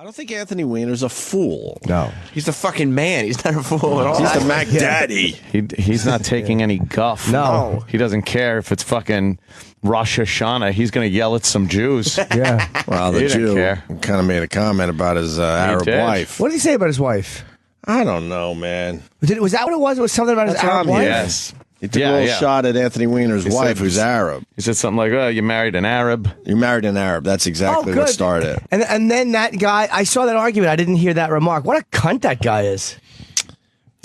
I don't think Anthony Weiner's a fool. No. He's the fucking man. He's not a fool at all. He's the Mac Daddy. He's not taking any guff. No. He doesn't care if it's fucking Rosh Hashanah. He's going to yell at some Jews. Yeah. Well, the Jew kind of made a comment about his Arab wife. What did he say about his wife? I don't know, man. Was that what it was? It was something about his Arab wife? Yes. He took a little shot at Anthony Weiner's wife, who's Arab. He said something like, "Oh, you married an Arab." You married an Arab. That's exactly what started it. And then that guy, I saw that argument. I didn't hear that remark. What a cunt that guy is.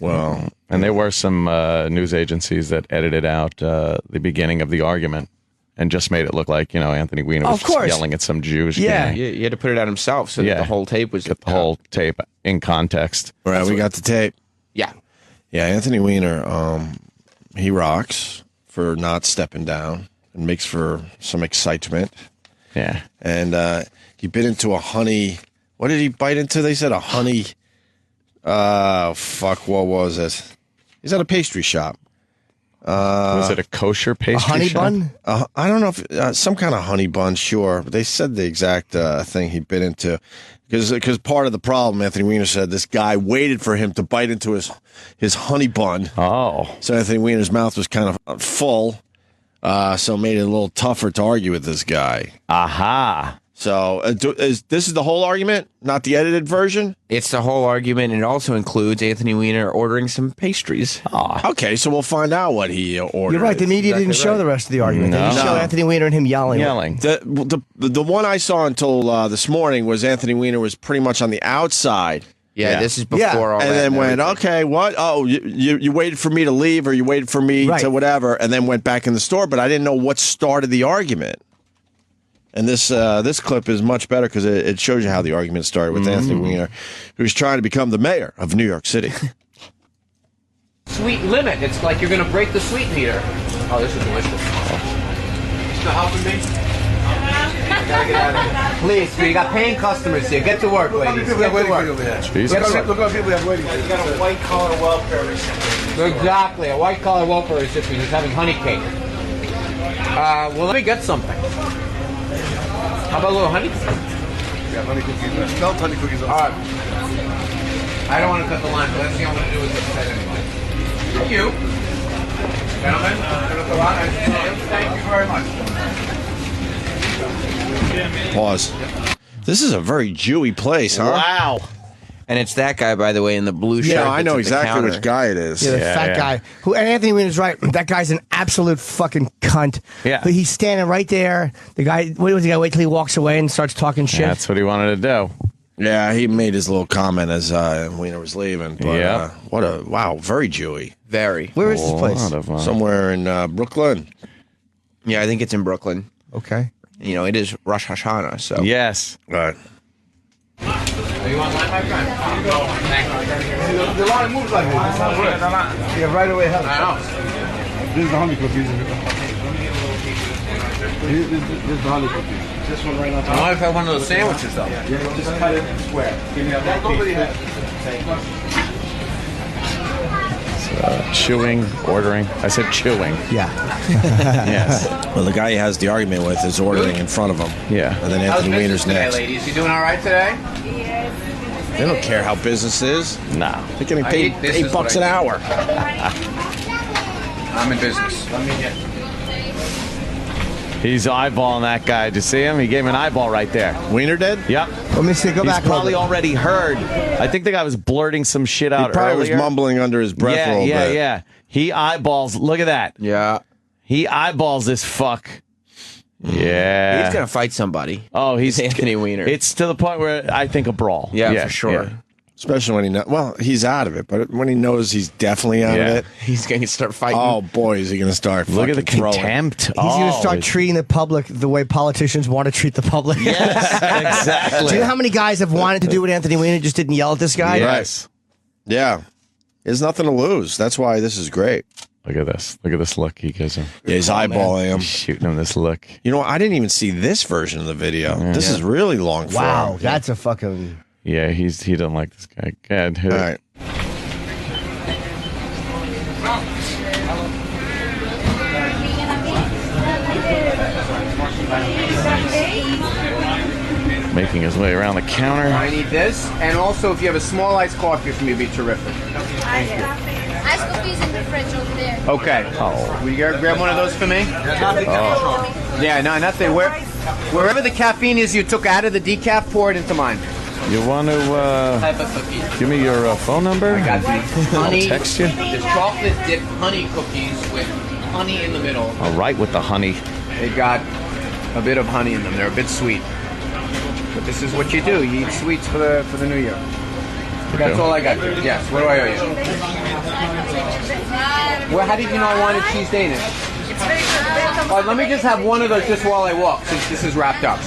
Well, and there were some news agencies that edited out the beginning of the argument and just made it look like, Anthony Weiner was just yelling at some Jewish gang. Yeah, he had to put it out himself so that the whole tape was... Get the whole tape in context. Right, we got the tape. Yeah. Yeah, Anthony Weiner, he rocks for not stepping down and makes for some excitement. Yeah. And he bit into a honey... What did he bite into? They said a honey... fuck, what was it? He's at a pastry shop. Was it a kosher pastry honey shop? bun? I don't know if some kind of honey bun, sure. But they said the exact thing he bit into. Because part of the problem, Anthony Weiner said, this guy waited for him to bite into his honey bun. Oh. So Anthony Weiner's mouth was kind of full, so it made it a little tougher to argue with this guy. Aha. So this is the whole argument, not the edited version? It's the whole argument, and it also includes Anthony Weiner ordering some pastries. Okay, so we'll find out what he ordered. You're right. The media didn't show the rest of the argument. They just showed Anthony Weiner and him yelling. The one I saw until this morning was Anthony Weiner was pretty much on the outside. Yeah, this is before all that. And then went, okay, what? Oh, you waited for me to leave, or you waited for me to whatever, and then went back in the store, but I didn't know what started the argument. And this clip is much better because it shows you how the argument started with Anthony Weiner, who's trying to become the mayor of New York City. Sweet limit. It's like you're going to break the sweet meter. Oh, this is delicious. Still helping me? I gotta get out of here. Please, we got paying customers here. Get to work, ladies. Get to work. Jesus. Look how people have waiting. You got a white-collar welfare recipient. Exactly. A white-collar welfare recipient who's having honey cake. Well, let me get something. How about a little honey? Yeah, honey cookies. Melt honey cookies. All right. I don't want to cut the line, but that's the only thing I'm going to do is upset anyway. Thank you. Gentlemen, thank you very much. Pause. This is a very Jewy place, huh? Wow. And it's that guy, by the way, in the blue shirt. Yeah, I know exactly which guy it is. Yeah, the fat guy. And Anthony Weiner's right. That guy's an absolute fucking cunt. Yeah. But he's standing right there. The guy, what was the guy? Wait till he walks away and starts talking shit. That's what he wanted to do. Yeah, he made his little comment as Weiner was leaving. But wow, very Jewy. Very. Where is this place? Somewhere in Brooklyn. Yeah, I think it's in Brooklyn. Okay. It is Rosh Hashanah, so. Yes. Right. You want mine, my friend? Thank you. The line moves like this. That's not good. Yeah, right away. I know. This is the honey cookies. This is the honey cookies. This one right on top. I wonder if I had one of those sandwiches, though. Yeah, just cut it square. Give me that little piece. Chewing, ordering. I said chewing. Yeah. Yes. Well, the guy he has the argument with is ordering in front of him. Yeah. And then Anthony Weiner's today, next. ladies? You doing all right today? They don't care how business is. No. They're getting paid $8 an hour. I'm in business. Let me get. He's eyeballing that guy. Did you see him? He gave him an eyeball right there. Weiner did? Yep. Let me see. Go back. He's probably already heard. I think the guy was blurting some shit out He probably earlier. was mumbling under his breath a little bit. Yeah. He eyeballs. Look at that. Yeah. He eyeballs this fuck. Yeah. He's going to fight somebody. Oh, he's Anthony Weiner. It's to the point where I think a brawl. Yeah, for sure. Yeah. Especially when he knows. Well, he's out of it, but when he knows he's definitely out of it. He's going to start fighting. Oh, boy, is he going to start Look at the throwing. contempt. He's going to start treating the public the way politicians want to treat the public. Yes, exactly. Do you know how many guys have wanted to do what Anthony Weiner just didn't yell at this guy? Yes. Yeah. There's nothing to lose. That's why this is great. Look at this. Look at this look he gives him. Yeah, he's eyeballing him. He's shooting him this look. You know what? I didn't even see this version of the video. This is really long form. Wow, that's a fucking... Yeah, he doesn't like this guy. Go ahead, hit All it. right. Making his way around the counter. I need this, and also if you have a small iced coffee for me, it'd be terrific. Ice cookies in the fridge over there. Okay. Oh. Will you grab one of those for me? Oh. Yeah, no, nothing. Wherever the caffeine is you took out of the decaf, pour it into mine. You want to Type of cookie. give me your phone number? I got these honey. I'll text you. There's chocolate dipped honey cookies with honey in the middle. All right with the honey. They got a bit of honey in them. They're a bit sweet. But this is what you do. You eat sweets for the new year. That's all I got, dude. Yes. What do I owe you? Well, how did you know I wanted cheese Danish? All right, let me just have one of those just while I walk, since this is wrapped up.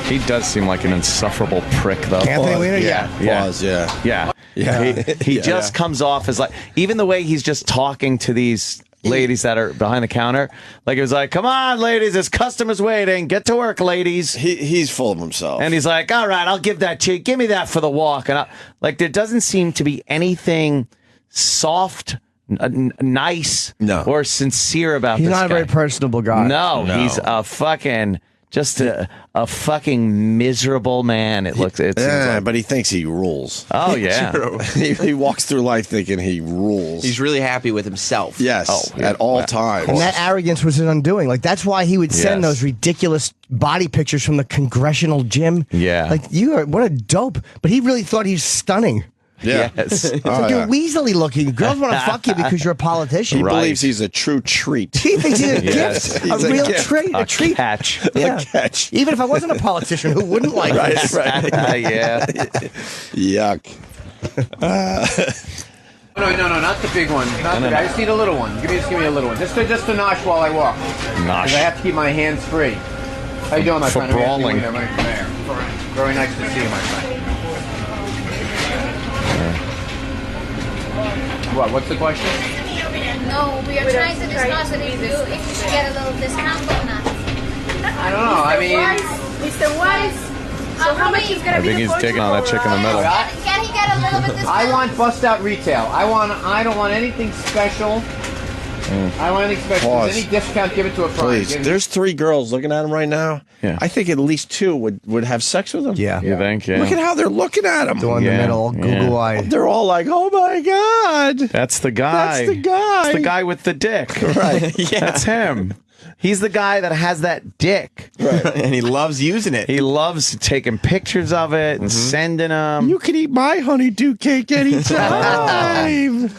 He does seem like an insufferable prick, though. Anthony Weiner, Yeah. He just comes off as like, even the way he's just talking to these ladies that are behind the counter, like it was like, come on, ladies, there's customers waiting, get to work, ladies. He's full of himself, and he's like, all right, I'll give that to you, give me that for the walk. And like, there doesn't seem to be anything soft, nice, or sincere about this guy. He's not a very personable guy. No, he's a fucking just a fucking miserable man. It looks. It seems like. But he thinks he rules. Oh yeah, he walks through life thinking he rules. He's really happy with himself. Yes, at all times. And that arrogance was his undoing. Like, that's why he would send those ridiculous body pictures from the congressional gym. Yeah. Like, what a dope. But he really thought he's stunning. Yeah. Yes. It's like you're weaselly looking. Girls want to fuck you because you're a politician. He believes he's a true treat. He thinks he's a gift. He's A real gift. treat. A treat. Catch. Yeah. A catch. Even if I wasn't a politician, who wouldn't like this? Right. Yeah. Yuck. No, not the big one. Not the, I just need a little one. Give me a little one. Just to nosh while I walk. Nosh. Because I have to keep my hands free. How you doing, my For friend? brawling. Very nice to see you, my friend. What's the question? No, we are trying to discuss it if you should get a little discount or not. I don't know. I mean, Mr. Wise. So how much is gonna I be think the he's digging on that chick in the middle. Can he get a little bit discount? I want bust out retail. I don't want anything special. I don't want anything special. If Pause. there's any discount, give it to a friend. Please. There's 3 girls looking at him right now. Yeah. I think at least 2 would have sex with him. Yeah. You think? Yeah. Look at how they're looking at him. The one in the middle, all Google-eyed. They're all like, oh my God. That's the guy. That's the guy. It's the guy with the dick. Right. Yeah. That's him. He's the guy that has that dick. Right. And he loves using it. He loves taking pictures of it and sending them. You can eat my honeydew cake anytime.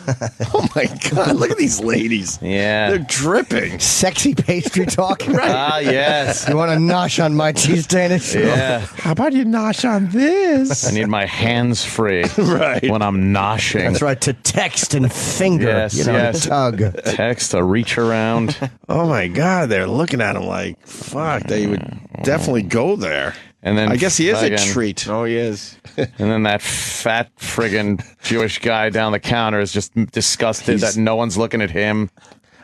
Oh my God. Look at these ladies. Yeah. They're dripping. Sexy pastry talk. Ah, yes. You want to nosh on my cheese Danish? Yeah. How about you nosh on this? I need my hands free Right. when I'm noshing. That's right, to text and finger. Yes, you know, yes. tug. Text, a reach around. Oh my God. They're looking at him like, fuck, they would definitely go there. And then I guess he is a friggin- treat. Oh, he is. And then that fat friggin' Jewish guy down the counter is just disgusted that no one's looking at him.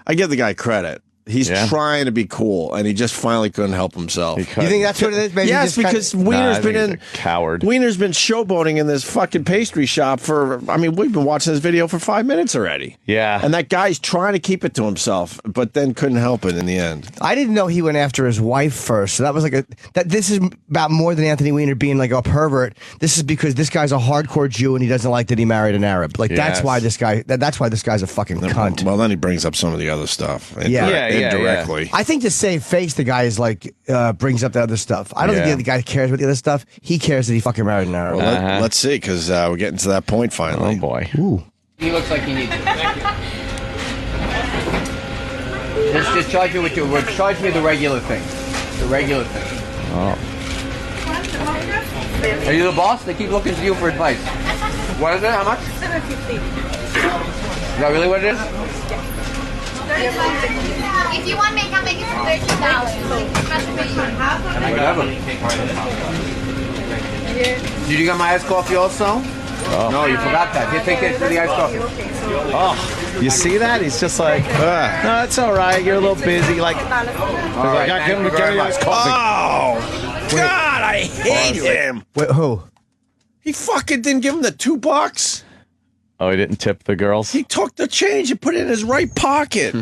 I give the guy credit. He's trying to be cool, and he just finally couldn't help himself. You think that's what it is? Maybe Yes, because I think he's a coward. Wiener's been showboating in this fucking pastry shop for. I mean, we've been watching this video for 5 minutes already. Yeah. And that guy's trying to keep it to himself, but then couldn't help it in the end. I didn't know he went after his wife first. So that was like this is about more than Anthony Weiner being like a pervert. This is because this guy's a hardcore Jew and he doesn't like that he married an Arab. Like that's why this guy. That's why this guy's a fucking cunt. Well, then he brings up some of the other stuff. Indirectly. I think to save face, the guy is like brings up the other stuff. I don't think the guy cares about the other stuff. He cares that he fucking married an Arab. Well, let's see, because we're getting to that point finally. Oh boy. Ooh. He looks like he needs it. Just charge me charge me the regular thing. The regular thing. Oh. Are you the boss? They keep looking to you for advice. What is it? How much? $7.50. Is that really what it is? If you want me, I can make it for $13. Whatever. Did you get my iced coffee also? Oh. No, you forgot that. Here, take it for the iced coffee. Oh, you see that? He's just like, no, it's all right. You're a little busy. Like, right, I thank you very much. Oh, God, I hate him. Wait, who? He fucking didn't give him the $2. oh, he didn't tip the girls? He took the change and put it in his right pocket.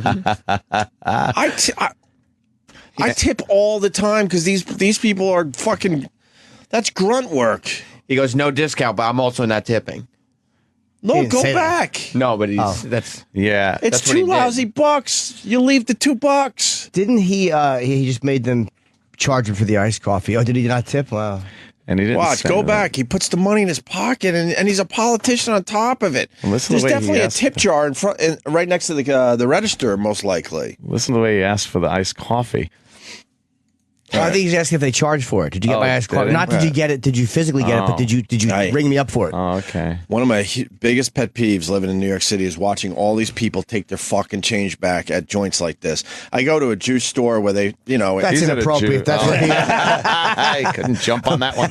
I tip all the time because these people are fucking. That's grunt work. He goes, no discount, but I'm also not tipping. No, go back. No, but that's yeah. It's that's what he $2 lousy bucks. You leave the $2. Didn't he? He just made them charge him for the iced coffee. Oh, did he not tip? Wow. And he didn't watch. Go back. He puts the money in his pocket, and he's a politician on top of it. There's definitely a tip jar in front, right next to the register, most likely. Listen to the way he asked for the iced coffee. I think he's asking if they charge for it. Did you get my iced coffee? Not did you get it? Did you physically get it? But did you ring me up for it? Oh, okay. One of my biggest pet peeves living in New York City is watching all these people take their fucking change back at joints like this. I go to a juice store where they, that's inappropriate. That's what I couldn't jump on that one.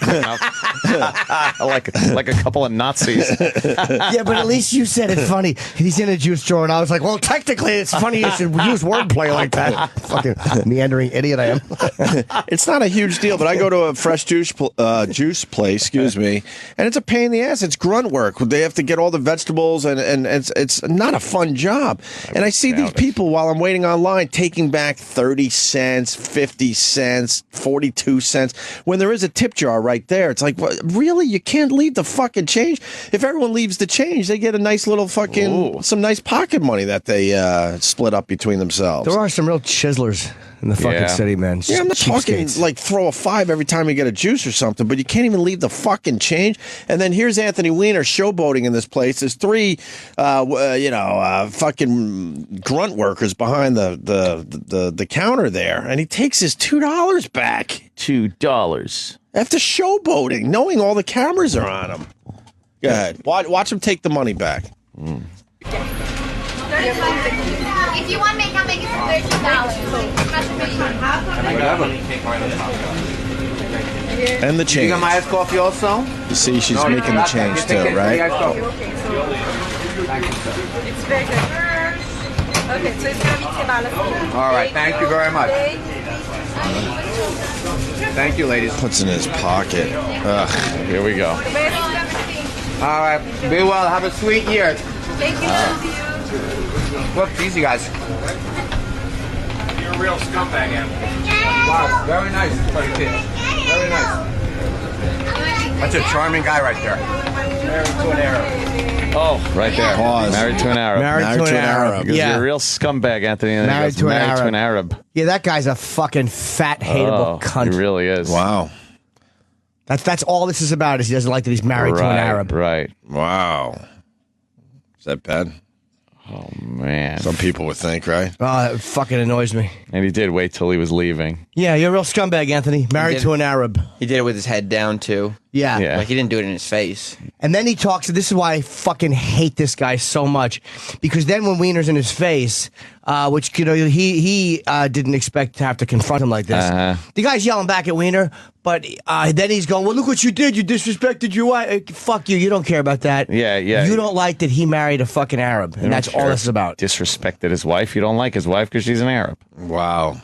like a couple of Nazis. Yeah, but at least you said it funny. He's in a juice store, and I was like, well, technically, it's funny you should use wordplay like that. Fucking meandering idiot I am. It's not a huge deal, but I go to a fresh juice place, excuse me, and it's a pain in the ass. It's grunt work. They have to get all the vegetables, and it's not a fun job. And I see these people while I'm waiting online taking back 30 cents, 50 cents, 42 cents, when there is a tip jar right there. It's like, what, really? You can't leave the fucking change? If everyone leaves the change, they get a nice little some nice pocket money that they split up between themselves. There are some real chiselers in the fucking city, man. Yeah, I'm not talking like throw a $5 every time you get a juice or something, but you can't even leave the fucking change. And then here's Anthony Weiner showboating in this place. There's 3, fucking grunt workers behind the counter there, and he takes his $2 back. $2 after showboating, knowing all the cameras are on him. Go ahead, watch him take the money back. If you want make, I'll make it for $13. And the change. You got my iced coffee also? You see, she's making the change too, right? Okay, so it's very good. Okay, so it's gonna be $10. All right, thank you very much. Thank you, ladies. Puts it in his pocket. Ugh, here we go. All right, be well. Have a sweet year. Thank you. Whoops, easy, guys. You're a real scumbag, Anthony. Wow, very nice. Very nice. That's a charming guy right there. Married to an Arab. Oh, right there. Pause. Married to an Arab. Married to an Arab. Because you're a real scumbag, Anthony. And Married to an Arab. Yeah, that guy's a fucking fat, hateable cunt. He really is. Wow. That's all this is about. Is he doesn't like that he's married to an Arab. Right. Wow. Is that bad? Oh, man. Some people would think, right? Oh, that fucking annoys me. And he did wait till he was leaving. Yeah, you're a real scumbag, Anthony. Married to an Arab. He did it with his head down, too. Yeah. Like, he didn't do it in his face. And then he talks, this is why I fucking hate this guy so much, because then when Weiner's in his face, which, he didn't expect to have to confront him like this, the guy's yelling back at Weiner, but then he's going, well, look what you did. You disrespected your wife. Fuck you. You don't care about that. Yeah. You don't like that he married a fucking Arab, and that's all this is about. Disrespected his wife. You don't like his wife because she's an Arab. Wow.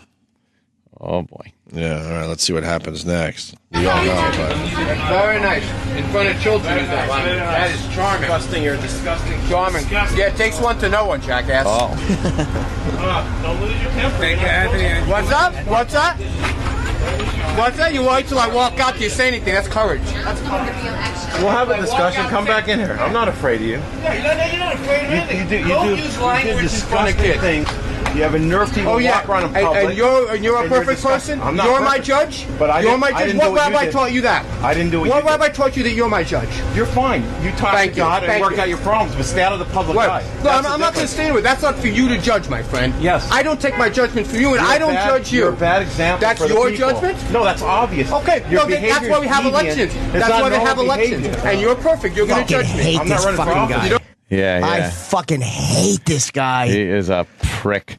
Oh, boy. Yeah, all right, let's see what happens next. We all know, but... Very nice. In front of children. That is charming. Disgusting, you're disgusting. Charming. Yeah, it takes one to know one, jackass. Oh. Don't lose your temper. Thank you, Anthony. What's up? What's up? What's that? You wait till I walk out till you say anything. That's courage. We'll have a discussion. Come back in here. I'm not afraid of you. Yeah, you're not afraid of anything. Don't use language in front of kids. Things. You have a nerve to walk around in public. And you're a perfect person? I'm not You're perfect. my judge? But You're my judge? What rabbi taught you that? I didn't do what you did. What rabbi taught you that you're my judge? You're fine. You talk to God and work out your problems, but stay out of the public eye. No, I'm not going to stand with it. That's not for you to judge, my friend. Yes. I don't take my judgment for you, and I don't judge you. You're a bad example. That's for the your people. judgment? No, that's obvious. Okay, Your that's why we have elections. That's why they have elections. And you're perfect. You're going to judge me. I'm not running for office. Yeah. I fucking hate this guy. He is a prick.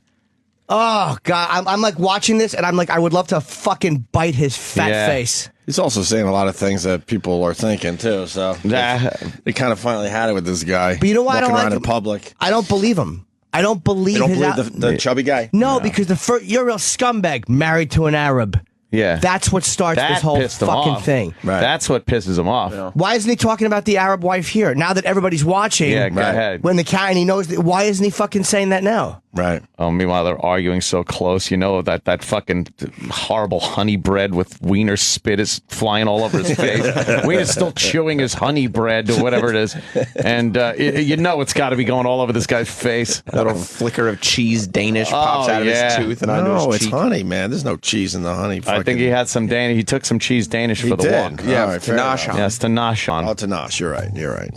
Oh, God. I'm like watching this, and I'm like, I would love to fucking bite his fat face. He's also saying a lot of things that people are thinking, too, so... They kind of finally had it with this guy. But you know why I don't like him? in public. I don't believe him. I don't believe You don't believe the chubby guy? No, because you're a real scumbag married to an Arab. Yeah. That's what starts this whole fucking thing. Right. That's what pisses him off. Yeah. Why isn't he talking about the Arab wife here? Now that everybody's watching. Yeah, go ahead. When and he knows why isn't he fucking saying that now? Right. Meanwhile, they're arguing so close. You know that fucking horrible honey bread with Wiener spit is flying all over his face. Wiener's still chewing his honey bread or whatever it is. And you know it's got to be going all over this guy's face. A little flicker of cheese Danish pops out of his tooth and onto his cheek. It's honey, man. There's no cheese in the honey. I think he had some Danish. He took some cheese Danish for the walk. Yeah, right, to nosh on. Yes, to nosh on. Oh, to nosh. You're right. You're right.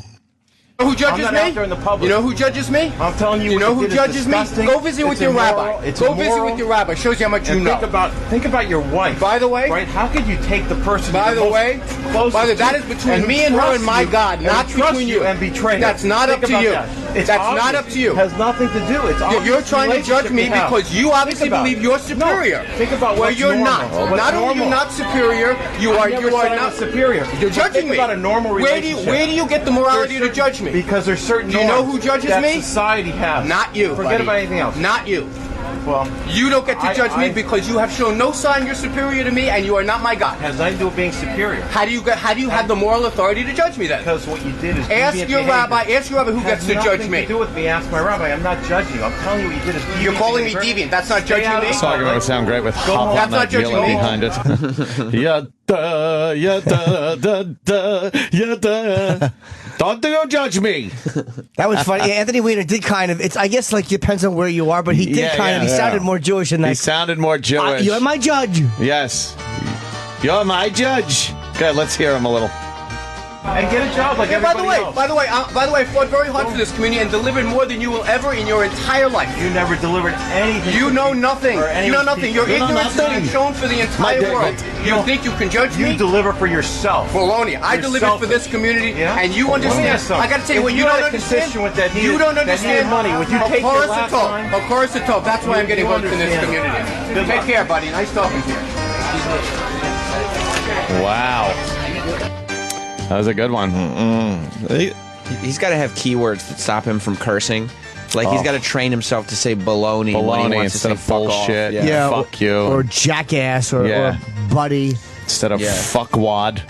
You know who judges me? Out there in the public. You know who judges me? I'm telling you. You know who judges me? Go visit with your rabbi. Go visit with your rabbi. Shows you how much you know. Think about your wife. By the way, right? How could you take the person? By the way, that is between me and her and my God, not between you. And betray her. That's not up to you. That's not up to you. Has nothing to do. It's you're trying to judge me because you obviously believe you're superior. Think about where you're not. Not only you're not superior, you are not superior. You're judging me. About a normal relationship. Where do you get the morality to judge me? Because there's certain. Do you know who judges me? Society has. Not you. Forget about anything else. Not you. Well, you don't get to judge me because you have shown no sign you're superior to me, and you are not my God. Has nothing to do with being superior. How do you have the moral authority to judge me then? Because what you did is ask your rabbi who gets to judge me. Nothing to do with me. Ask my rabbi. I'm not judging you. I'm telling you what you did is deviant. You're calling me deviant. That's not judging me. This argument would sound great with hop on that's that not judging viola me. behind it. Don't go judge me. That was funny. Yeah, Anthony Weiner did kind of. I guess like depends on where you are, but he did He sounded more Jewish than that. He sounded more Jewish. You're my judge. Yes, you're my judge. Good. Let's hear him a little. And get a job like everybody else. By the way, I fought very hard for this community and delivered more than you will ever in your entire life. You never delivered anything. You know nothing. You know nothing. Your ignorance has been shown for the entire world. You think you can judge me? You deliver for yourself. Baloney. I delivered for this community, and you understand. I got to tell you, what you don't understand. You don't understand money. Would you take your last time? Of course, it's tough. That's why I'm getting votes in this community. Take care, buddy. Nice talking to you. Wow. That was a good one. He's got to have keywords that stop him from cursing. Like he's got to train himself to say baloney when he wants instead to of say fuck bullshit. off. Yeah, fuck you. Or jackass or buddy. Instead of fuckwad.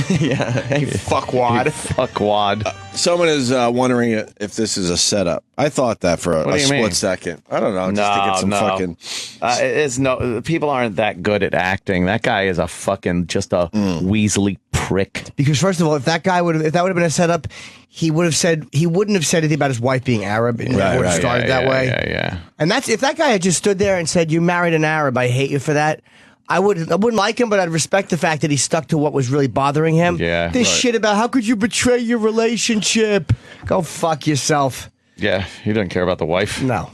Yeah, hey, fuckwad. Fuckwad. Someone is wondering if this is a setup. I thought that for a split second. I don't know. Just to get some fucking. It's no. People aren't that good at acting. That guy is a fucking just a weaselly prick. Because first of all, if that would have been a setup, he wouldn't have said anything about his wife being Arab. And it would have started that way. Yeah. And if that guy had just stood there and said, "You married an Arab, I hate you for that." I wouldn't like him, but I'd respect the fact that he stuck to what was really bothering him. Yeah, this shit about how could you betray your relationship? Go fuck yourself. Yeah, he doesn't care about the wife. No.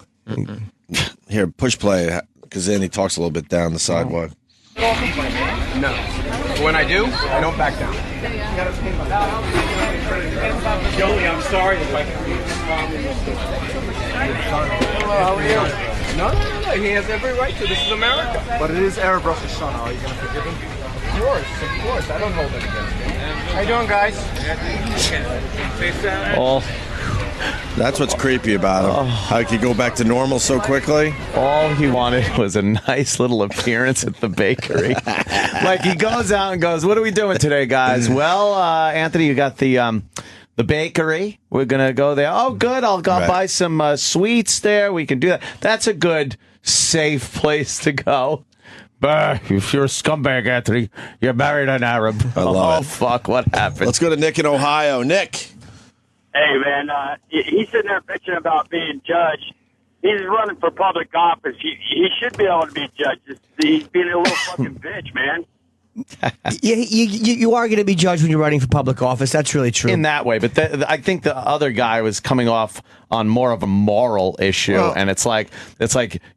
Here, push play, because then he talks a little bit down the sidewalk. No. When I do, I don't back down. Joey, I'm sorry if I. Hello, how are you? No. He has every right to. This is America. But it is Arab Rosh Hashanah. Are you going to forgive him? Of course. I don't hold it against him. How you doing, guys? That's what's creepy about him. How he could go back to normal so quickly. All he wanted was a nice little appearance at the bakery. Like he goes out and goes, "What are we doing today, guys?" Well, Anthony, you got the bakery. We're gonna go there. Oh, good. I'll go buy some sweets there. We can do that. That's a good, safe place to go. But if you're a scumbag, Anthony, you're married an Arab. I love it. Fuck! What happened? Let's go to Nick in Ohio. Nick. Hey, man, he's sitting there bitching about being judged. He's running for public office. He should be able to be judged. He's being a little fucking bitch, man. Yeah, you are going to be judged when you're running for public office. That's really true. In that way, but I think the other guy was coming off on more of a moral issue, and it's like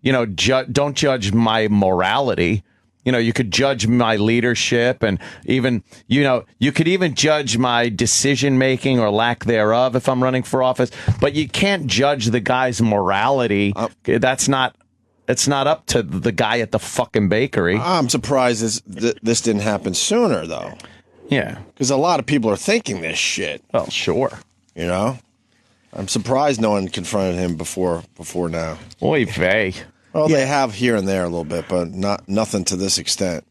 don't judge my morality. You could judge my leadership, and even you could even judge my decision making or lack thereof if I'm running for office. But you can't judge the guy's morality. It's not up to the guy at the fucking bakery. I'm surprised this didn't happen sooner, though. Yeah, because a lot of people are thinking this shit. Well, sure. I'm surprised no one confronted him before now. Oy vey. Well, they have here and there a little bit, but nothing to this extent.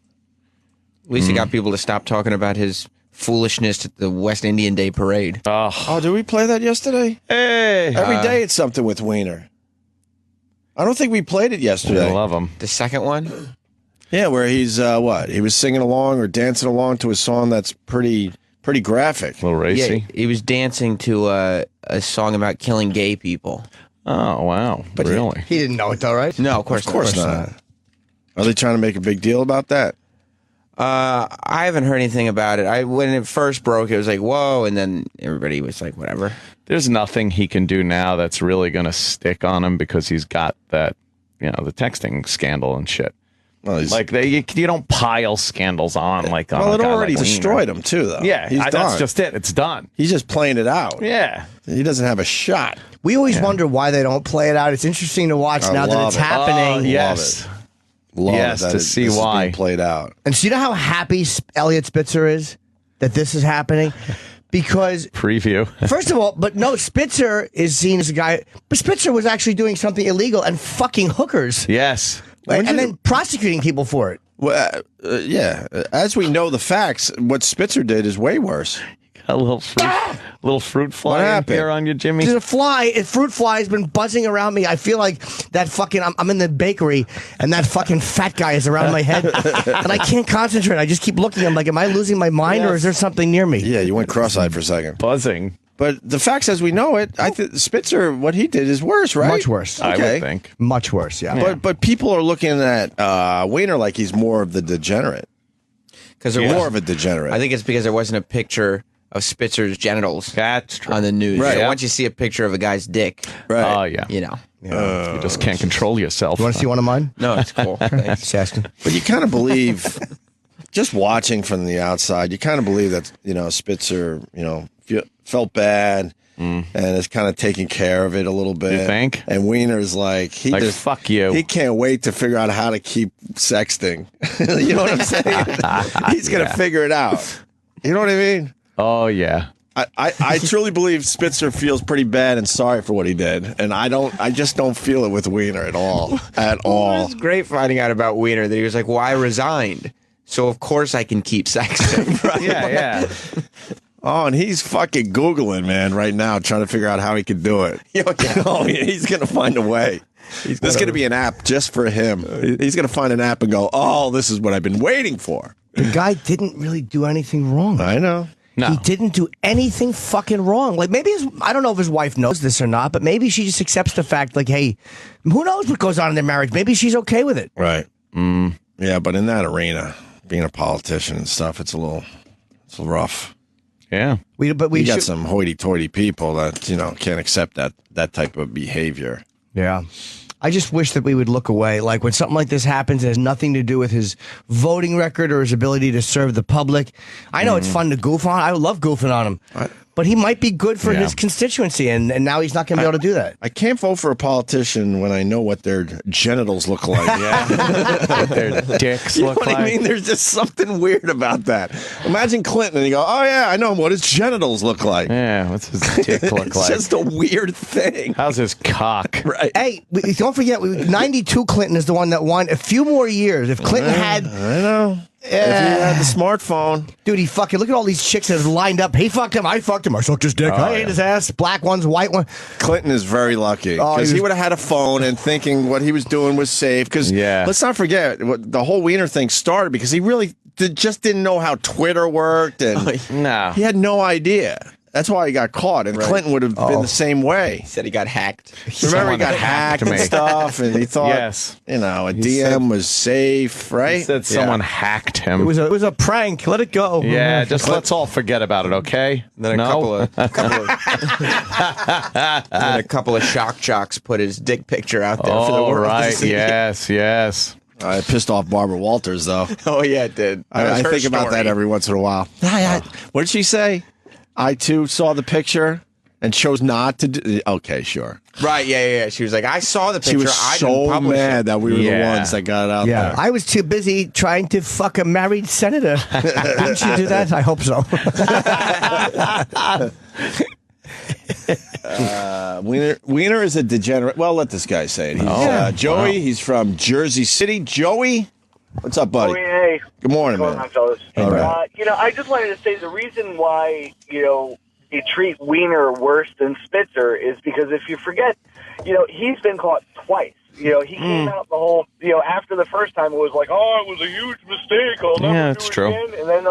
At least he got people to stop talking about his foolishness at the West Indian Day parade. Oh, did we play that yesterday? Hey. Every day it's something with Weiner. I don't think we played it yesterday. I love him. The second one? Yeah, where he's he was singing along or dancing along to a song that's pretty graphic. A little racy. Yeah, he was dancing to a song about killing gay people. Oh, wow. But really? He didn't know it, though, right? No, of course not. Are they trying to make a big deal about that? I haven't heard anything about it. When it first broke, it was like, whoa, and then everybody was like, whatever. There's nothing he can do now that's really going to stick on him because he's got that, the texting scandal and shit. Well, like you don't pile scandals on like. Well, it already destroyed him too, though. Yeah, that's just it. It's done. He's just playing it out. Yeah, he doesn't have a shot. We always wonder why they don't play it out. It's interesting to watch now that it's happening. Yes, to see why being played out. And so you know how happy Elliot Spitzer is that this is happening. Because preview. First of all, but no, Spitzer is seen as a guy. But Spitzer was actually doing something illegal and fucking hookers. Yes. And then prosecuting people for it. Well, yeah. As we know the facts, what Spitzer did is way worse. Got a little fruit fly in here on you, Jimmy. There's a fruit fly has been buzzing around me. I feel like that fucking, I'm in the bakery and that fucking fat guy is around my head and I can't concentrate. I just keep looking. I'm like, am I losing my mind or is there something near me? Yeah, you went cross-eyed for a second. Buzzing. But the facts as we know it, I think Spitzer, what he did is worse, right? Much worse. Okay. I would think. Much worse, yeah. But people are looking at Weiner like he's more of the degenerate. Because more of a degenerate. I think it's because there wasn't a picture of Spitzer's genitals on the news. Right. So once you see a picture of a guy's dick, right. Oh, yeah. Yeah. You just can't control yourself. You want to see one of mine? No, it's cool. Thanks. Just asking. But you kind of believe, just watching from the outside, you kind of believe that, Spitzer, felt bad. And is kind of taking care of it a little bit. You think? And Weiner's like, fuck you. He can't wait to figure out how to keep sexting. You know what I'm saying? He's going to figure it out. You know what I mean? Oh, yeah. I truly believe Spitzer feels pretty bad and sorry for what he did. And I just don't feel it with Weiner at all. At all. It was great finding out about Weiner that he was like, well, I resigned. So, of course, I can keep sexting. Right? Yeah. Oh, and he's fucking Googling, man, right now, trying to figure out how he could do it. Oh, yeah, he's going to find a way. There's going to be an app just for him. He's going to find an app and go, oh, this is what I've been waiting for. The guy didn't really do anything wrong. I know. No. He didn't do anything fucking wrong. Like, maybe I don't know if his wife knows this or not, but maybe she just accepts the fact, like, hey, who knows what goes on in their marriage? Maybe she's okay with it. Right. Yeah, but in that arena, being a politician and stuff, it's a little rough. Yeah. We got some hoity-toity people that, can't accept that type of behavior. Yeah. I just wish that we would look away. Like when something like this happens, it has nothing to do with his voting record or his ability to serve the public. I know it's fun to goof on. I love goofing on him. But he might be good for his constituency, and now he's not going to be able to do that. I can't vote for a politician when I know what their genitals look like. What their dicks look like. You know what I mean? There's just something weird about that. Imagine Clinton, and you go, oh, yeah, I know what his genitals look like. Yeah, what's his dick look it's like? It's just a weird thing. How's his cock? Right. Hey, don't forget, 92 Clinton is the one that won. A few more years. If Clinton had... I know. If he had the smartphone. Dude, he fucking, look at all these chicks that have lined up. He fucked him. I fucked him. I sucked his dick. I ate his ass. Black ones, white one. Clinton is very lucky because he would have had a phone and thinking what he was doing was safe. Because let's not forget, the whole Weiner thing started because he really just didn't know how Twitter worked. And he had no idea. That's why he got caught, and Clinton would have been the same way. He said he got hacked. Remember, he got hacked and stuff, and he thought, a DM was safe, right? He said someone hacked him. It was a prank. Let it go. Yeah, just let's all forget about it, okay? And then a couple of shock jocks put his dick picture out there for the world to see. Yes. I pissed off Barbara Walters, though. Oh, yeah, it did. I think about that every once in a while. What did she say? I, too, saw the picture and chose not to do... Okay, sure. Right, yeah. She was like, I saw the picture. She was so mad that we were the ones that got it out there. I was too busy trying to fuck a married senator. Didn't you do that? I hope so. Weiner is a degenerate. Well, let this guy say it. He's, Joey, he's from Jersey City. Joey, what's up, buddy? Hey. Good morning, man. What's going on, fellas? All right. I just wanted to say the reason why, you treat Weiner worse than Spitzer is because if you forget, he's been caught twice. he came out the whole, after the first time it was like, oh, it was a huge mistake. I'll never do it true. again. And then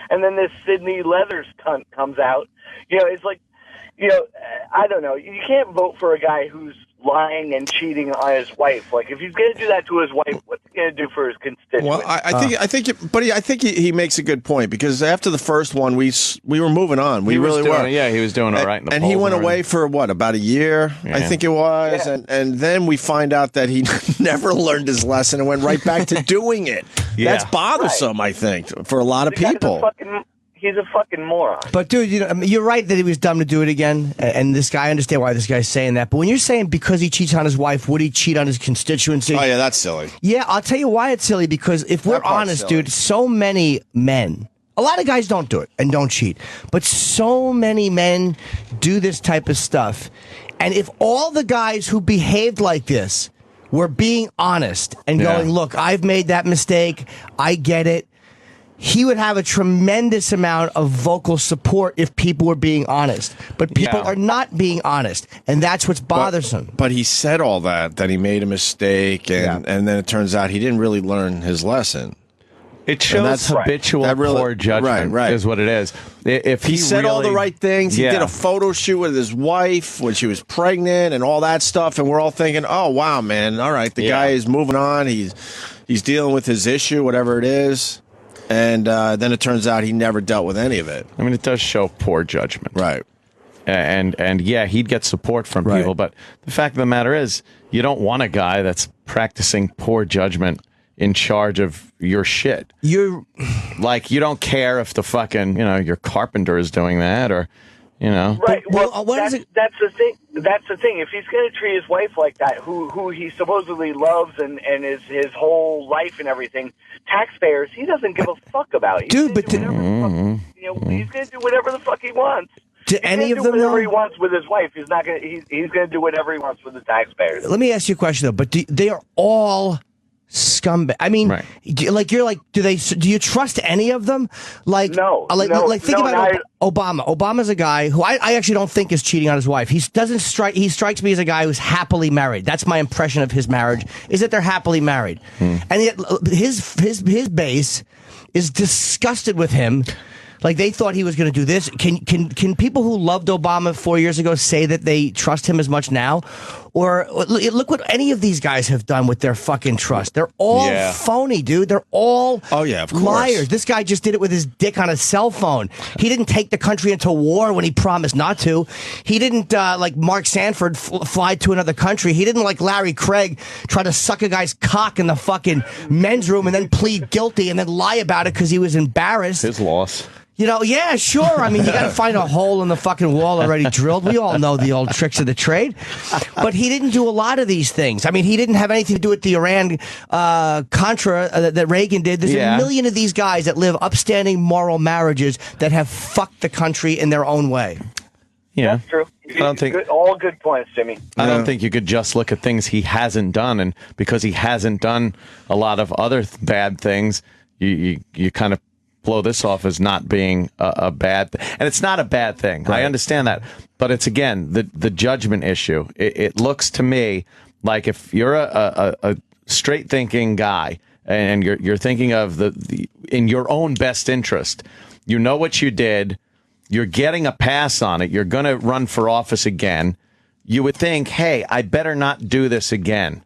and then this Sydney Leathers cunt comes out. It's like, I don't know. You can't vote for a guy who's lying and cheating on his wife. Like, if he's going to do that to his wife, what's he going to do for his constituents? Well, I think he makes a good point, because after the first one, we were moving on. We really were. Yeah, he was doing all right. And he went away for about a year, I think it was, and then we find out that he never learned his lesson and went right back to doing it. Yeah. That's bothersome, I think, for a lot of people. He's a fucking moron. But, dude, you're right that he was dumb to do it again. And this guy, I understand why this guy's saying that. But when you're saying because he cheats on his wife, would he cheat on his constituency? Oh, yeah, that's silly. Yeah, I'll tell you why it's silly. Because if we're honest, dude, so many men, a lot of guys don't do it and don't cheat. But so many men do this type of stuff. And if all the guys who behaved like this were being honest and going, look, I've made that mistake, I get it, he would have a tremendous amount of vocal support if people were being honest. But people are not being honest, and that's what's bothersome. But he said all that he made a mistake, and then it turns out he didn't really learn his lesson. It shows habitual poor judgment, is what it is. If he said all the right things, he did a photo shoot with his wife when she was pregnant and all that stuff, and we're all thinking, oh, wow, man, all right, the guy is moving on. He's dealing with his issue, whatever it is. And then it turns out he never dealt with any of it. I mean, it does show poor judgment. Right. And he'd get support from people. But the fact of the matter is, you don't want a guy that's practicing poor judgment in charge of your shit. You don't care if the fucking, your carpenter is doing that, or, Right. Well, that's the thing. That's the thing. If he's going to treat his wife like that, who he supposedly loves and is his whole life and everything, taxpayers, he doesn't give a fuck about. He's Dude, but he's going to do whatever the fuck he wants. Do any of them whatever he wants with his wife? He's not going to. He's going to do whatever he wants with the taxpayers. Let me ask you a question though. But they are all scumbag. I mean, do you trust any of them? Think about Obama. Obama's a guy who I actually don't think is cheating on his wife. He strikes me as a guy who's happily married. That's my impression of his marriage, is that they're happily married. And yet his base is disgusted with him. Like, they thought he was going to do this. Can people who loved Obama 4 years ago say that they trust him as much now? Or look what any of these guys have done with their fucking trust. They're all phony, dude. They're all liars. This guy just did it with his dick on a cell phone. He didn't take the country into war when he promised not to. He didn't, like Mark Sanford, fly to another country. He didn't, like Larry Craig, try to suck a guy's cock in the fucking men's room and then plead guilty and then lie about it because he was embarrassed. His loss. Yeah, sure. I mean, you got to find a hole in the fucking wall already drilled. We all know the old tricks of the trade. But he didn't do a lot of these things. I mean, he didn't have anything to do with the Iran-Contra that Reagan did. There's a million of these guys that live upstanding moral marriages that have fucked the country in their own way. Yeah. That's true. I don't think all good points, Jimmy. I don't think you could just look at things he hasn't done, and because he hasn't done a lot of other bad things, you kind of blow this off as not being a bad thing. And it's not a bad thing. Right. I understand that. But it's, again, the judgment issue. It looks to me like if you're a straight thinking guy and you're thinking of the in your own best interest, you know what you did, you're getting a pass on it, you're going to run for office again, you would think, hey, I better not do this again.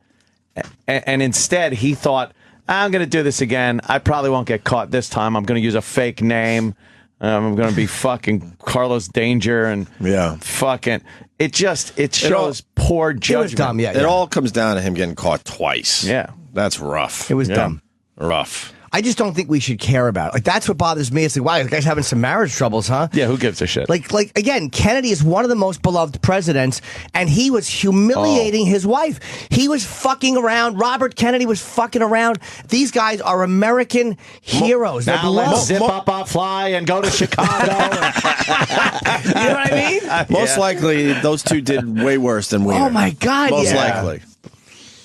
And instead he thought, I'm going to do this again. I probably won't get caught this time. I'm going to use a fake name. I'm going to be fucking Carlos Danger and fucking. It shows poor judgment. It was dumb, It all comes down to him getting caught twice. Yeah. That's rough. It was dumb. Rough. I just don't think we should care about it. Like, that's what bothers me. It's like, wow, the guy's having some marriage troubles, huh? Yeah, who gives a shit? Like again, Kennedy is one of the most beloved presidents, and he was humiliating his wife. He was fucking around. Robert Kennedy was fucking around. These guys are American heroes. Now let's zip up our fly and go to Chicago. You know what I mean? Most likely, those two did way worse than we. Oh my God! Most likely.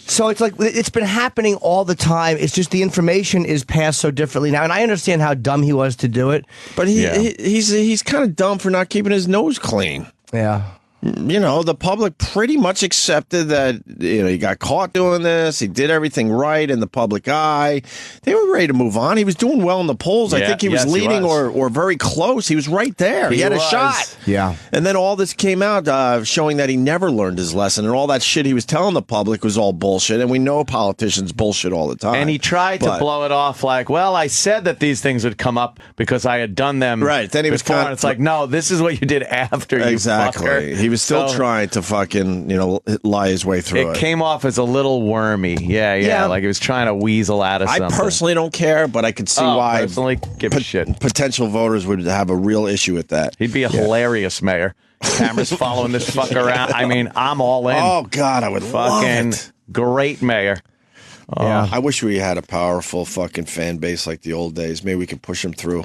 So it's like it's been happening all the time. It's just the information is passed so differently now, and I understand how dumb he was to do it. But he's kind of dumb for not keeping his nose clean. Yeah. the public pretty much accepted that, he got caught doing this. He did everything right in the public eye. They were ready to move on. He was doing well in the polls. I think he was leading or very close. He was right there. He had a shot. Yeah. And then all this came out showing that he never learned his lesson, and all that shit he was telling the public was all bullshit. And we know politicians bullshit all the time. And he tried to blow it off like, well, I said that these things would come up because I had done them. Right. Then he was before. It's like, no, this is what you did after. Exactly. You fucker. He was still trying to fucking, lie his way through it. It came off as a little wormy. Yeah. Like he was trying to weasel out of something. I personally don't care, but I could see why personally give a shit. Potential voters would have a real issue with that. He'd be a hilarious mayor. Cameras following this fucker around. I mean, I'm all in. Oh, God, I would fucking love it. Great mayor. Yeah. I wish we had a powerful fucking fan base like the old days. Maybe we could push them through.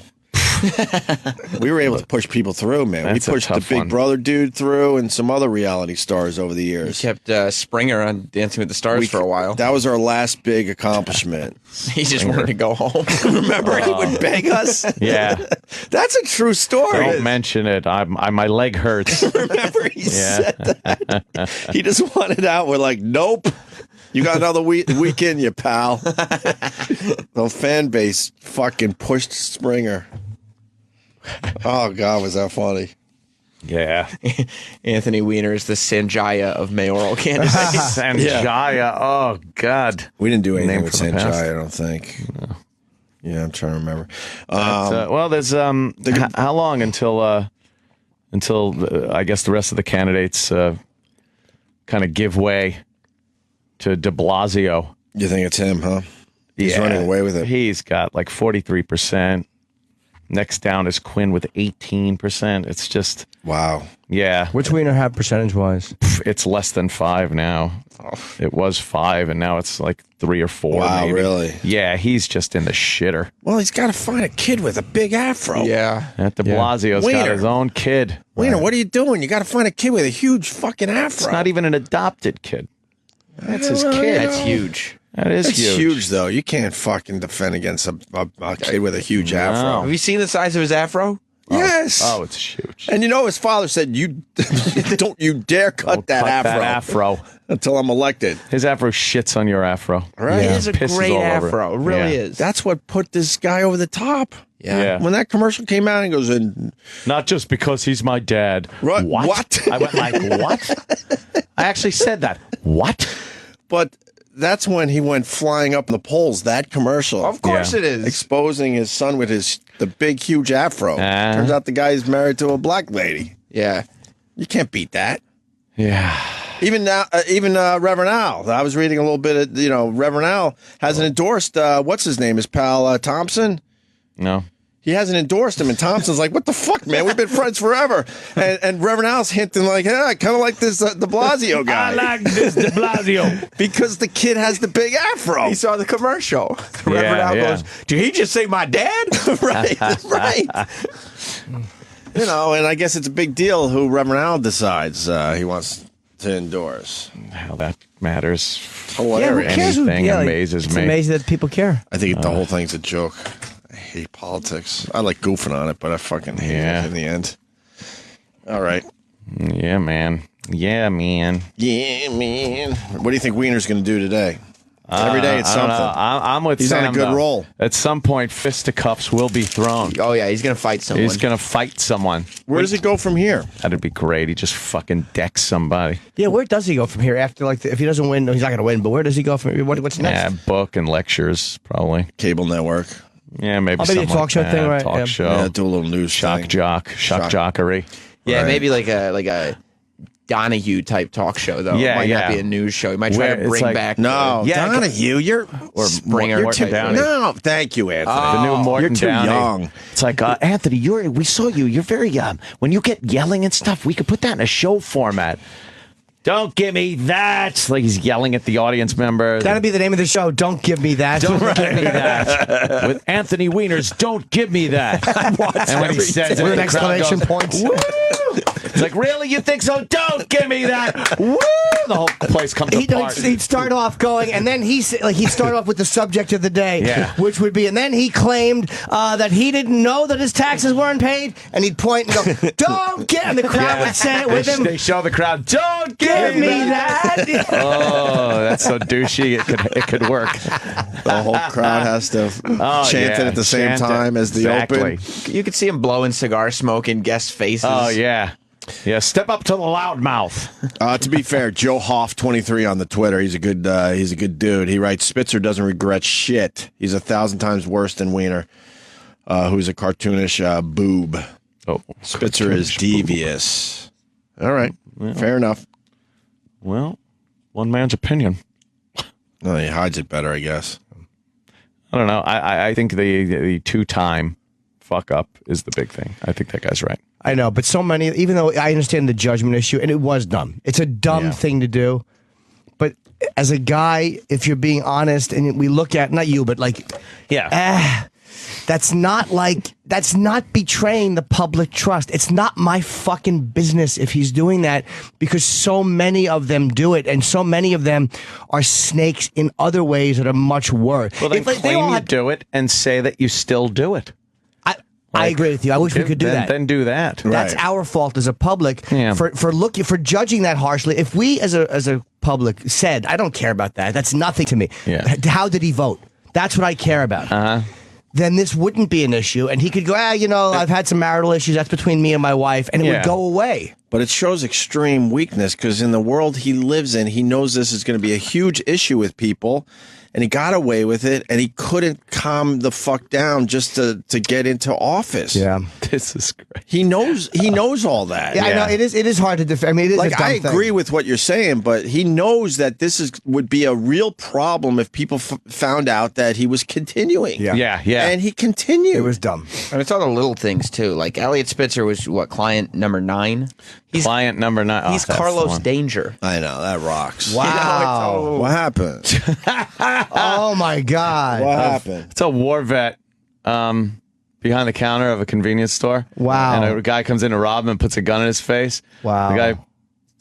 We were able to push people through, man. That's we pushed the Big Brother dude through and some other reality stars over the years. We kept Springer on Dancing with the Stars for a while. That was our last big accomplishment. He just wanted to go home. Remember, he would beg us? Yeah. That's a true story. Don't mention it. My leg hurts. Remember, he said that. He just wanted out. We're like, nope. You got another week in you, pal. The fan base fucking pushed Springer. Oh, God, was that funny. Yeah. Anthony Weiner is the Sanjaya of mayoral candidates. Sanjaya. Oh, God. We didn't do anything with Sanjaya, I don't think. No. Yeah, I'm trying to remember. Well, there's how long until I guess the rest of the candidates kind of give way to de Blasio. You think it's him, huh? He's running away with it. He's got like 43%. Next down is Quinn with 18%. It's just... Wow. Yeah. Which Weiner have percentage-wise? It's less than 5 now. Oh. It was 5, and now it's like 3 or 4. Wow, maybe. Really? Yeah, he's just in the shitter. Well, he's got to find a kid with a big afro. Yeah. At de Blasio's got his own kid. Weiner, what are you doing? You got to find a kid with a huge fucking afro. It's not even an adopted kid. That's his kid. That's huge. That is huge, though. You can't fucking defend against a kid with a huge afro. Have you seen the size of his afro? Yes. Oh, it's huge. And his father said, "You don't you dare cut that afro until I'm elected." His afro shits on your afro. Right? It is a great afro. It really is. That's what put this guy over the top. Yeah. When that commercial came out, he goes, "And not just because he's my dad." Right? What? I went like, "What?" I actually said that. What? But that's when he went flying up in the polls. That commercial, of course, it is exposing his son with the big, huge afro. Turns out the guy's married to a black lady. Yeah, you can't beat that. Yeah. Even now, Reverend Al. I was reading a little bit. Reverend Al hasn't endorsed. What's his name? His pal Thompson. No. He hasn't endorsed him, and Thompson's like, "What the fuck, man? We've been friends forever." And Reverend Al's hinting like, "Yeah, I kind of like this de Blasio guy. I like this de Blasio because the kid has the big afro." He saw the commercial. Reverend Al goes, "Did he just say my dad?" Right. And I guess it's a big deal who Reverend Al decides he wants to endorse. Hell, that matters. Hilarious. Anything amazes it's me. It's amazing that people care. I think the whole thing's a joke. I hate politics. I like goofing on it, but I fucking hate it in the end. All right. Yeah, man. Yeah, man. Yeah, man. What do you think Weiner's going to do today? Every day it's something. I'm with He's Sam, on a good roll. At some point, fisticuffs will be thrown. Oh, yeah. He's going to fight someone. He's going to fight someone. Where does it go from here? That'd be great. He just fucking decks somebody. Yeah, where does he go from here? After, if he doesn't win, he's not going to win, but where does he go from here? What's next? Yeah, book and lectures, probably. Cable network. Yeah, maybe a talk show thing, right? Talk show. Yeah, do a little news shock thing. Jockery. Yeah, maybe like a Donahue type talk show though. Yeah, it might not be a news show. He might try to bring back. No, Donahue, or Springer. Morton Downey. No, thank you, Anthony. The new Morton You're too Downey. young. It's like Anthony, we saw you. You're very when you get yelling and stuff. We could put that in a show format. Don't give me that. It's like he's yelling at the audience member. That'd be the name of the show. Don't give me that. Don't give me that. With Anthony Weiner's Don't Give Me That. And when he says it, with exclamation points. It's like, really? You think so? Don't give me that. Woo! The whole place comes apart. He'd start off going, and then he'd start off with the subject of the day, which would be, and then he claimed that he didn't know that his taxes weren't paid, and he'd point and go, "Don't get," and the crowd would say it with him. They show the crowd, "Don't give me that." Oh, that's so douchey. It could work. The whole crowd has to chant it at the same time as the open. You could see him blowing cigar smoke in guest faces. Oh yeah. Yeah, step up to the loudmouth. To be fair, Joe Hoff 23 on the Twitter. He's a good dude. He writes, Spitzer doesn't regret shit. He's 1,000 times worse than Weiner, who's a cartoonish boob. Oh, Spitzer is devious. All right, fair enough. Well, one man's opinion. No, he hides it better, I guess. I don't know. I think the 2-time fuck up is the big thing. I think that guy's right. I know, but so many, even though I understand the judgment issue, and it was dumb. It's a dumb thing to do. But as a guy, if you're being honest, and we look at, not you, but like, that's not betraying the public trust. It's not my fucking business if he's doing that, because so many of them do it, and so many of them are snakes in other ways that are much worse. Well, then claim you do it and say that you still do it. I agree with you. I wish we could do that. Then do that. That's our fault as a public for judging that harshly. If we as a public said, I don't care about that. That's nothing to me. Yeah. How did he vote? That's what I care about. Then this wouldn't be an issue, and he could go, I've had some marital issues. That's between me and my wife, and it would go away. But it shows extreme weakness, because in the world he lives in, he knows this is going to be a huge issue with people. And he got away with it, and he couldn't calm the fuck down just to get into office. Yeah, this is great. He knows all that. Yeah, I know it is hard to defend. I mean, it is like, a dumb I agree thing. with what you're saying, but he knows that this would be a real problem if people found out that he was continuing. Yeah. And he continued. It was dumb. And it's all the little things too. Like Elliot Spitzer was client number 9. He's client number 9. He's Carlos Danger. I know, that rocks. Wow. What happened? Oh my God. What happened? It's a war vet behind the counter of a convenience store. Wow. And a guy comes in to rob him and puts a gun in his face. Wow. The guy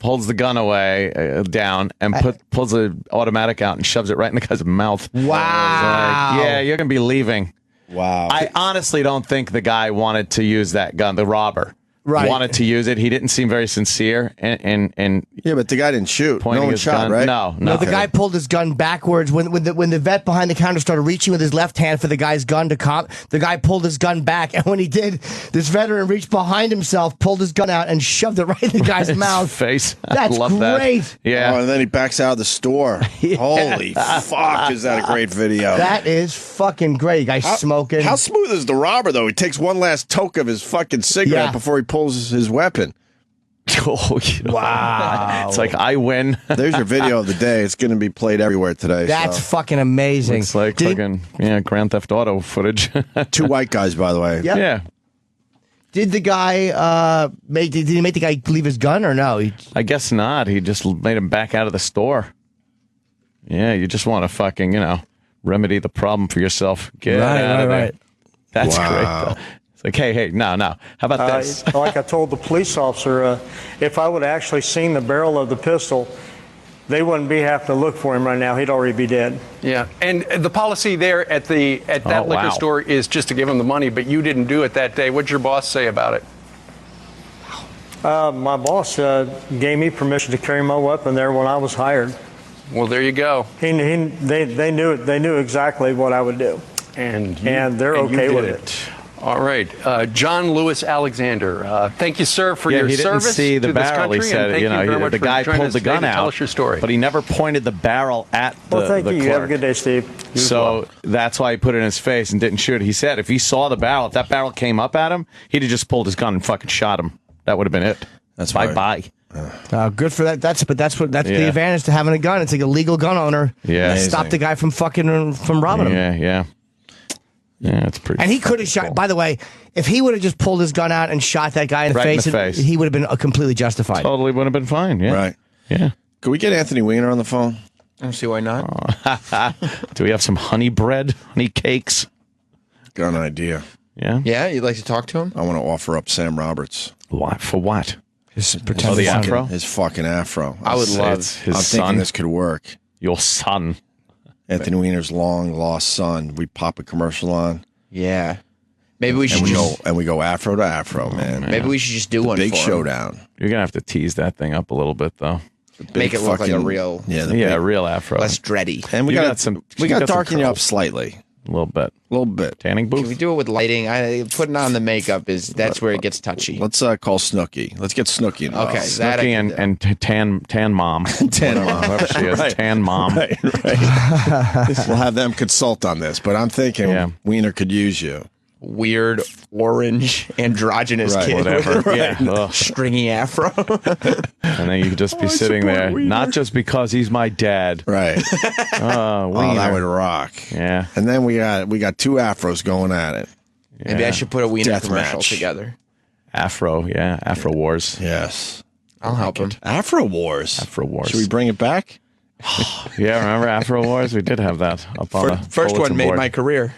holds the gun away down and pulls the automatic out and shoves it right in the guy's mouth. Wow. Like, yeah, you're going to be leaving. Wow. I honestly don't think the guy wanted to use that gun, the robber. Right. Wanted to use it. He didn't seem very sincere. And yeah, but the guy didn't shoot. Pointing No one his shot, gun. right? No. The guy pulled his gun backwards when the vet behind the counter started reaching with his left hand for the guy's gun to cop. The guy pulled his gun back, and when he did, this veteran reached behind himself, pulled his gun out, and shoved it right in the guy's mouth. Face. That's Love great. That. Yeah. Oh, and then he backs out of the store. Holy fuck, is that a great video? That is fucking great. Guy smoking. How smooth is the robber, though? He takes one last toke of his fucking cigarette before he pulls his weapon. Oh, wow. It's like, I win. There's your video of the day. It's going to be played everywhere today. That's fucking amazing. It's like fucking Grand Theft Auto footage. 2 white guys, by the way. Yep. Yeah. Did the guy did he make the guy leave his gun or no? I guess not. He just made him back out of the store. Yeah, you just want to fucking, remedy the problem for yourself. Get out of there. Right. That's great, though. It's like, hey, no. How about this? Like I told the police officer, if I would have actually seen the barrel of the pistol, they wouldn't be having to look for him right now. He'd already be dead. Yeah, and the policy there at that liquor store is just to give him the money, but you didn't do it that day. What'd your boss say about it? My boss gave me permission to carry my weapon there when I was hired. Well, there you go. They knew it. They knew exactly what I would do, and they're okay with it. All right, John Lewis Alexander. Thank you, sir, for your he didn't service see the to barrel. this country. He said, and thank you very much the for guy joining pulled us the gun today to out. Tell us your story. But he never pointed the barrel at the Well, thank you. clerk. Have a good day, Steve. So that's why he put it in his face and didn't shoot. He said if he saw the barrel, if that barrel came up at him, he'd have just pulled his gun and fucking shot him. That would have been it. That's bye. Good for that. That's the advantage to having a gun. It's like a legal gun owner. Yeah, stop the guy from robbing him. Yeah, it's pretty. And he could have shot. By the way, if he would have just pulled his gun out and shot that guy in the face, he would have been completely justified. Totally would have been fine. Yeah, right. Yeah. Could we get Anthony Weiner on the phone? I don't see why not. Do we have some honey bread, honey cakes? Got an idea. Yeah. Yeah, you'd like to talk to him? I want to offer up Sam Roberts. Why? For what? His the afro? His fucking afro. I would love his I'm son. thinking this could work. Your son. Anthony Weiner's long lost son. We pop a commercial on. Yeah. Maybe we should we go afro to afro, man. Maybe we should just do one big for him. showdown. You're gonna have to tease that thing up a little bit, though. Make it look like a real, a real afro. less dready. And we got to darken you up slightly. A little bit. Tanning booth. Can we do it with lighting? Putting on the makeup that's where it gets touchy. Let's call Snooki. Let's get Snooki involved. Okay, Snooki and tan mom. Tan mom. Whoever she is. Right. Tan mom. Right. We'll have them consult on this, but I'm thinking Weiner could use you. Weird orange androgynous kid, whatever. With Yeah, stringy afro, and then you could just be sitting there, not just because he's my dad, right? Oh, that would rock. Yeah, and then we got two afros going at it. Yeah. Maybe I should put a Weiner Death commercial match. Together. Afro Wars. Yes, I'll help him. Afro Wars. Should we bring it back? Yeah, remember Afro Wars? We did have that up on the first one made my career.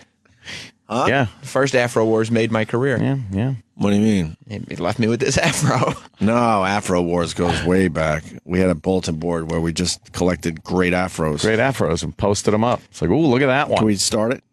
Huh? Yeah. First Afro Wars made my career. Yeah. What do you mean? It left me with this afro. No, Afro Wars goes way back. We had a bulletin board where we just collected great afros. And posted them up. It's like, ooh, look at that one. Can we start it?